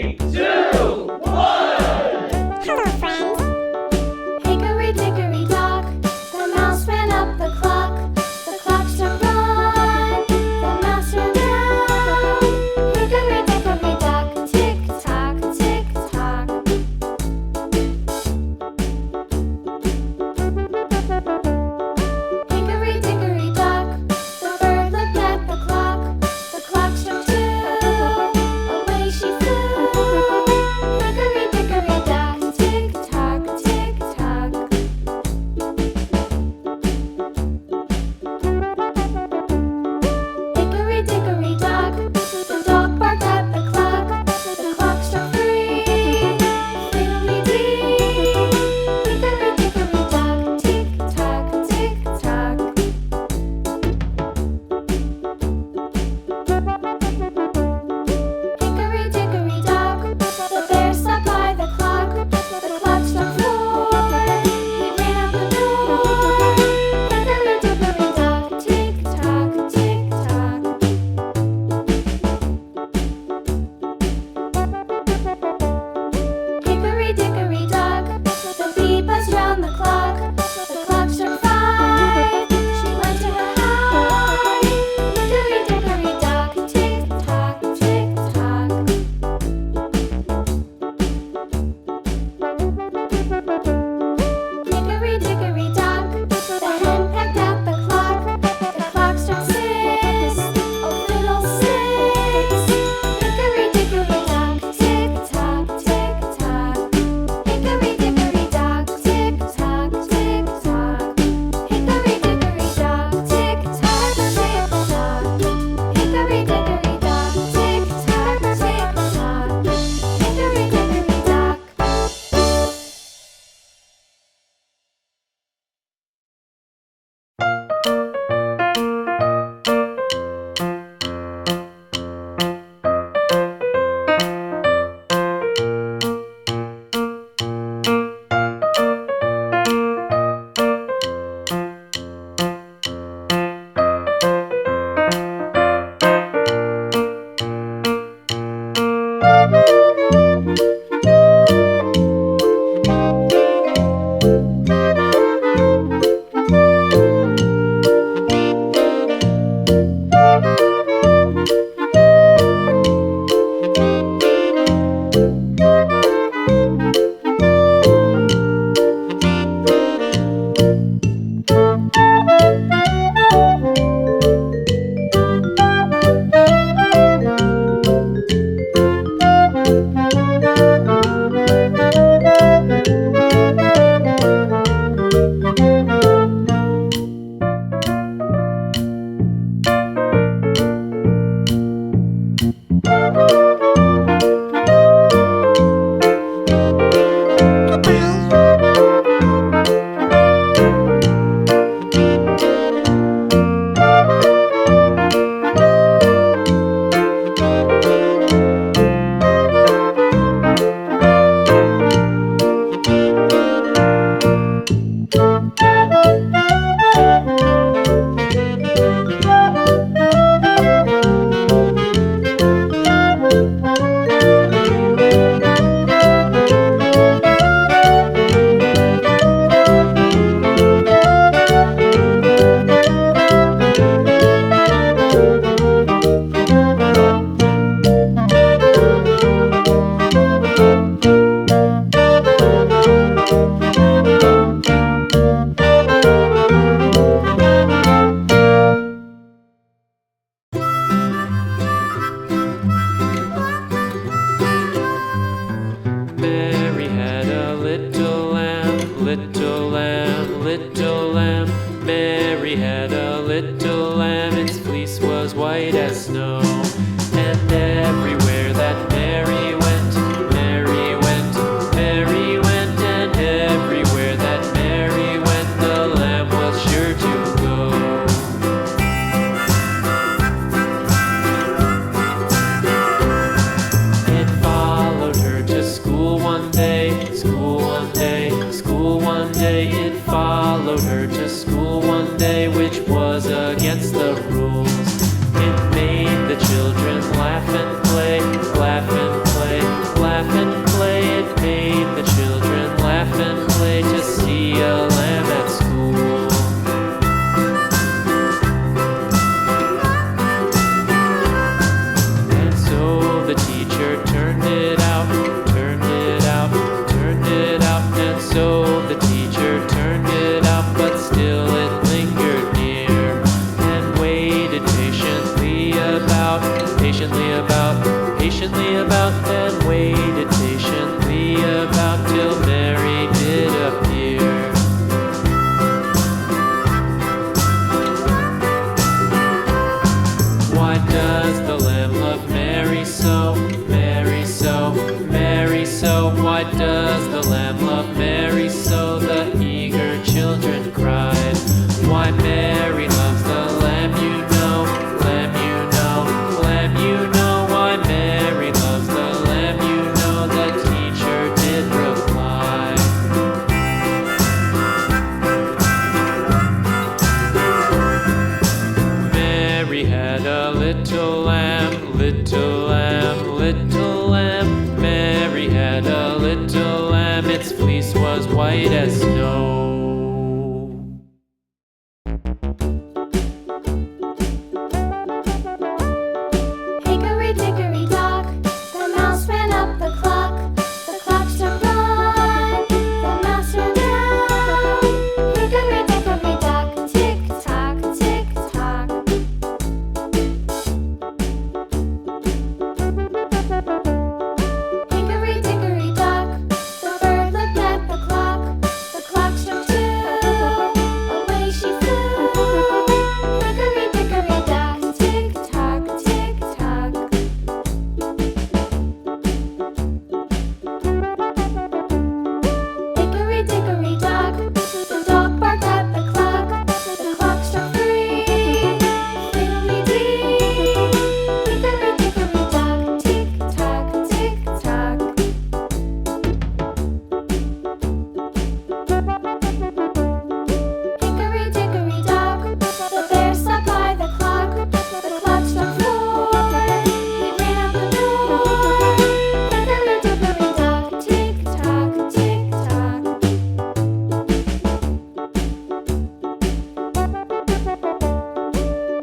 Three, two, one. Hello, friends. Hickory dickory dock, the mouse ran up the clock. The clock struck one, the mouse ran down. Hickory dickory dock, tick tock, tick tock. Hickory dickory dock, the bird looked at the clock. The clock struck two, away she flew. about, then waited patiently about till Mary did appear. Why does the lamb love Mary so? Mary so, Mary so. Why does the lamb love Mary so? The eager children cried. Why Mary loves the lamb, you know, lamb, you know, lamb, you know. Why Mary loves the lamb, you know, the teacher did reply. Mary had a little lamb, little lamb, little lamb. Mary had a little lamb, its fleece was white as snow. Hickory dickory dock, the mouse ran up the clock. The clock struck one, the mouse ran down. Hickory dickory dock, tick tock, tick tock. Hickory dickory dock, the bird looked at the clock. The clock struck two, away she flew. Hickory dickory dock, tick tock, tick tock. Hickory dickory dock, the dog barked at the clock. The clock struck three, fiddly-dee. Hickory dickory dock, tick tock, tick tock. Hickory dickory dock, the bear slept by the clock. The clock struck four, he ran out the door. Hickory dickory dock, tick tock, tick tock.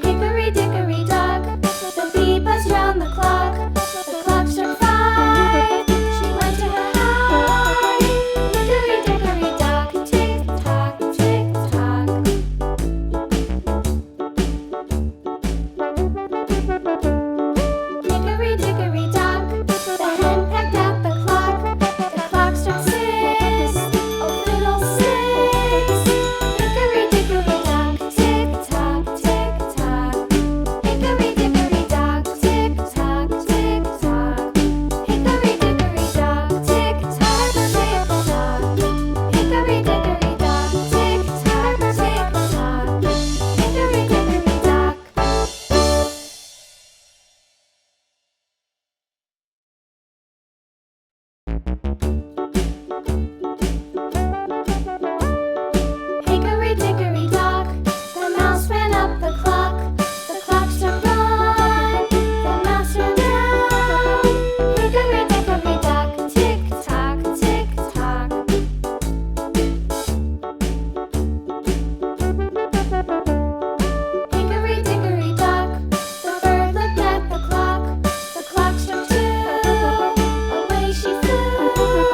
Hickory dickory dock, the bee buzzed round the clock. The clock struck five, she went to her hive. Hickory dickory dock, tick tock, tick tock. Hickory dickory dock, the hen pecked at the clock. The clock struck six, oh fiddlesticks. Hickory dickory dock, tick tock, tick tock. Hickory dickory dock, tick tock, tick tock. Hickory dickory dock, tick tock, tick tock. Hickory dickory dock, tick tock, tick tock. Hickory dickory dock. Hickory dickory dock, the mouse ran up the clock. The clock struck one, the mouse ran down. Hickory dickory dock, tick tock, tick tock. Hickory dickory dock, the bird looked at the clock. The clock struck two, away she flew.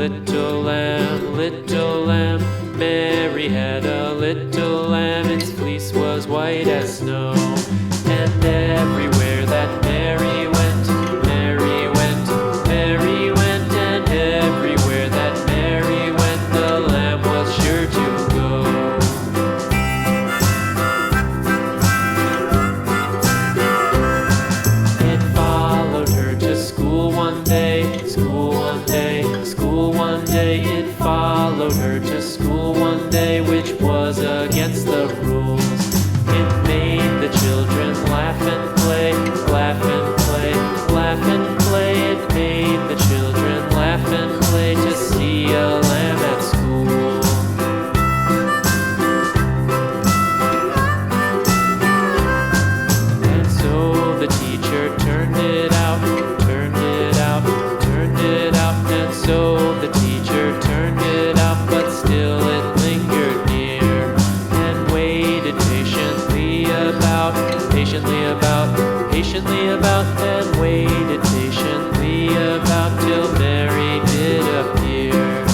little lamb, little lamb. Mary had a little lamb, its fleece was white as snow. And everywhere that Mary went, Mary went, Mary went, and everywhere that Mary went, the lamb was sure to go. It followed her to school one day, school one day, school one day. It followed her to school one day, which was against the rules. It made the children laugh and play, laugh and play, laugh and play. It made the children laugh and play to see a lamb at school. And so the teacher turned it out, turned it out, turned it out. And so the teacher turned it out, but still it lingered near and waited patiently about, patiently about, patiently about, and waited patiently about till Mary did appear.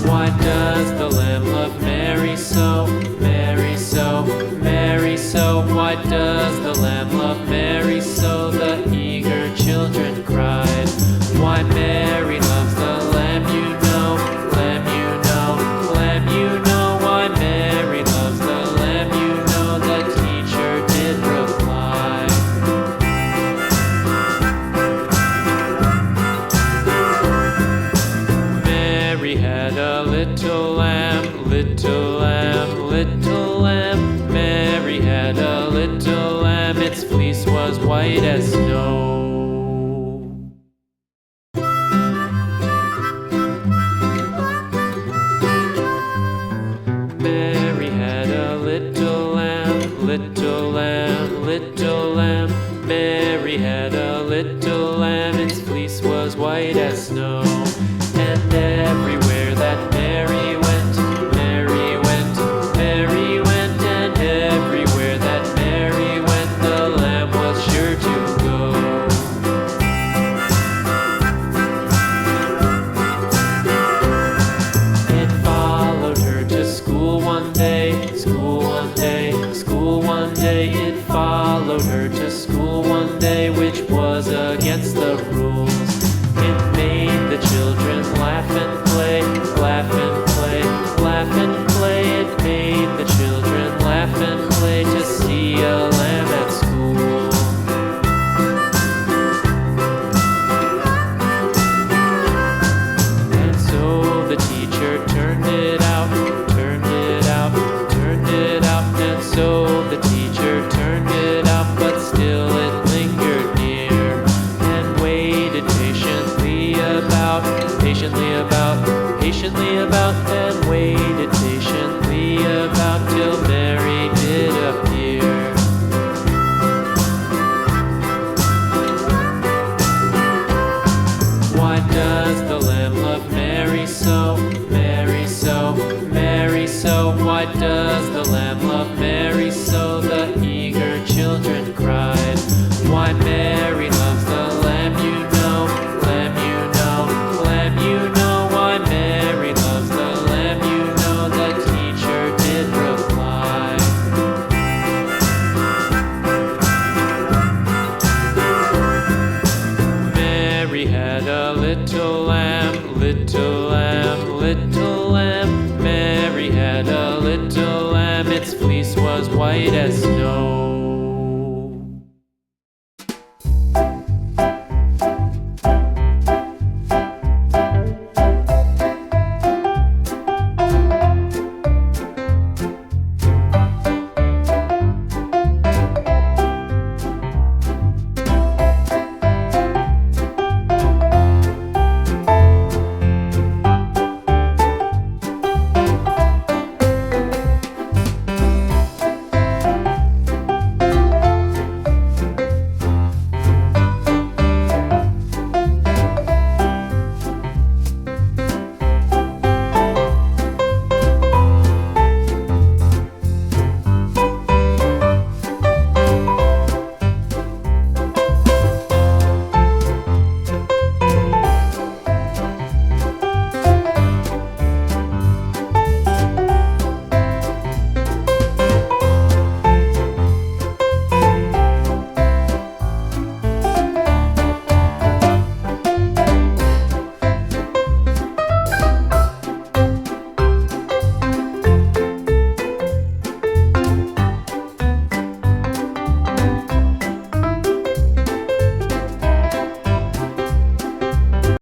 Why does the lamb love Mary so, Mary so, Mary so? Why does the lamb love Mary so? The eager children cried. Why Mary loves the lamb, you know, lamb, you know, lamb, you know. Why Mary loves the lamb, you know, the teacher did reply. Mary had a little lamb, little lamb, little lamb. Mary had a little lamb, its fleece was white as snow. Mary had a little lamb, little lamb, little lamb. Mary had a little lamb, its fleece was white as snow. And everywhere